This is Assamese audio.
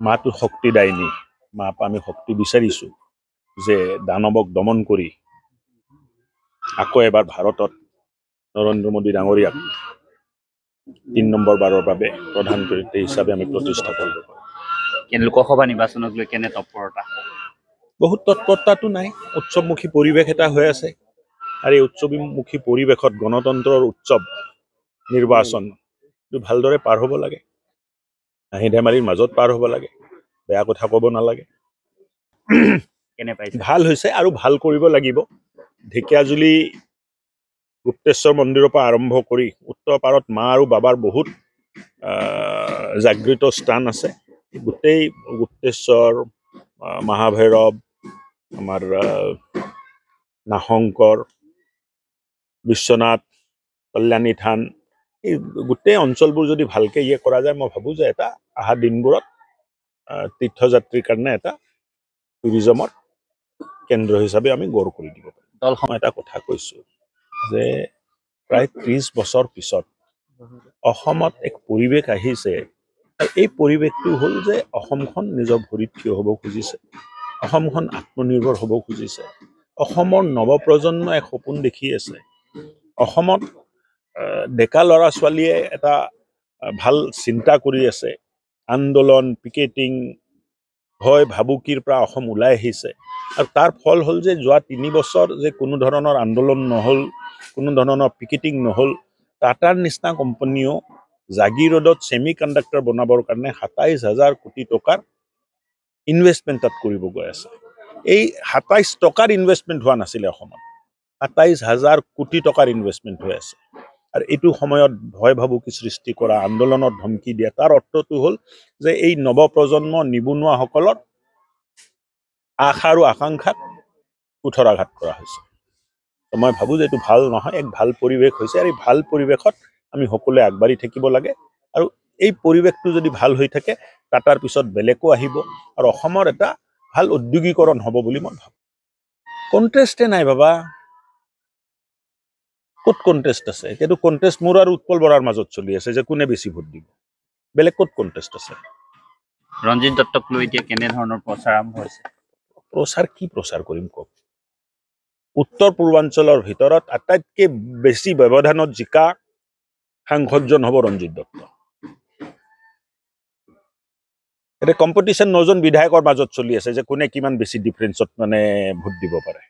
মাটো শক্তিদায়িনী মাপ আমি শক্তি বিচাৰিছো যে দানৱক দমন কৰি আকৌ এবাৰ ভাৰতত নৰেন্দ্ৰ মোদী ডাঙৰীয়াক ৩ নম্বৰ বাৰৰ বাবে প্ৰধানমন্ত্ৰী হিচাপে আমি প্ৰতিষ্ঠা কৰিব পাৰোঁ। কিন্তু লোকসভা নিৰ্বাচনক লৈ কেনে তৎপৰতা? বহুত তৎপৰতাটো নাই, উৎসৱমুখী পৰিৱেশ এটা হৈ আছে আৰু এই উৎসৱমুখী পৰিৱেশত গণতন্ত্ৰৰ উৎসৱ নিৰ্বাচন ভালদৰে পাৰ হ'ব লাগে, হাঁহি ধেমালিৰ মাজত পাৰ হ'ব লাগে, বেয়া কথা ক'ব নালাগে। কেনে পাইছে? ভাল হৈছে আৰু ভাল কৰিব লাগিব। ঢেকীয়াজুলি গুপ্তেশ্বৰ মন্দিৰৰ পৰা আৰম্ভ কৰি উত্তৰ পাৰত মা আৰু বাবাৰ বহুত জাগৃত স্থান আছে। গোটেই গুপ্তেশ্বৰ, মহাভৈৰৱ, আমাৰ নাহংকৰ, বিশ্বনাথ, কল্যাণী থান, এই গোটেই অঞ্চলবোৰ যদি ভালকে কৰা যায়, মই ভাবোঁ যে এটা অহা দিনবোৰত তীৰ্থযাত্ৰীৰ কাৰণে এটা টুৰিজমৰ কেন্দ্ৰ হিচাপে আমি গঢ় কৰি দিব পাৰিম। মই এটা কথা কৈছোঁ যে প্ৰায় ৩০ বছৰ পিছত অসমত এক পৰিৱেশ আহিছে, আৰু এই পৰিৱেশটো হ'ল যে অসমখন নিজৰ ভৰিত থিয় হ'ব খুজিছে, অসমখন আত্মনিৰ্ভৰ হ'ব খুজিছে, অসমৰ নৱপ্ৰজন্মই এক সপোন দেখি আছে। অসমত ডেকা ল'ৰা ছোৱালীয়ে এটা ভাল চিন্তা কৰি আছে, আন্দোলন পিকেটিং ভয় ভাবুকিৰ পৰা অসম ওলাই আহিছে, আৰু তাৰ ফল হ'ল যে যোৱা ৩ বছৰ যে কোনো ধৰণৰ আন্দোলন নহ'ল, কোনো ধৰণৰ পিকেটিং নহ'ল। টাটাৰ নিচিনা কোম্পানীও জাগিৰোডত ছেমি কণ্ডাক্টৰ বনাবৰ কাৰণে ২৭,০০০ কোটি টকাৰ ইনভেষ্টমেণ্ট তাত কৰিব গৈ আছে। এই ২৭ টকাৰ ইনভেষ্টমেণ্ট হোৱা নাছিলে অসমত, ২৭,০০০ কোটি টকাৰ ইনভেষ্টমেণ্ট হৈ আছে। আৰু এইটো সময়ত ভয় ভাবুকি সৃষ্টি কৰা, আন্দোলনত ধমকি দিয়া, তাৰ অৰ্থটো হ'ল যে এই নৱপ্ৰজন্ম নিবনুৱাসকলৰ আশা আৰু আকাংক্ষাত কুঠৰাঘাত কৰা হৈছে। মই ভাবোঁ যে এইটো ভাল নহয়, এক ভাল পৰিৱেশ হৈছে, আৰু এই ভাল পৰিৱেশত আমি সকলোৱে আগবাঢ়ি থাকিব লাগে। আৰু এই পৰিৱেশটো যদি ভাল হৈ থাকে, টাটাৰ পিছত বেলেগো আহিব আৰু অসমৰ এটা ভাল উদ্যোগীকৰণ হ'ব বুলি মই ভাবোঁ। কণ্টেষ্টে নাই বাবা, ক'ত কণ্টেষ্ট আছে? এতিয়াতো কণ্টেষ্ট মোৰ আৰু উৎপল বৰাৰ মাজত চলি আছে যে কোনে বেছি ভোট দিব, বেলেগ ক'ত কণ্টেষ্ট আছে? ৰঞ্জিত দত্তক লৈ এতিয়া কেনেধৰণৰ প্ৰচাৰ আৰম্ভ হৈছে? প্ৰচাৰ কি প্ৰচাৰ কৰিম কওক? উত্তৰ পূৰ্বাঞ্চলৰ ভিতৰত আটাইতকৈ বেছি ব্যৱধানত জিকা সাংসদজন হ'ব ৰঞ্জিত দত্ত। এতিয়া কম্পিটিশ্যন ৯জন বিধায়কৰ মাজত চলি আছে যে কোনে কিমান বেছি ডিফাৰেঞ্চত ভোট দিব পাৰে।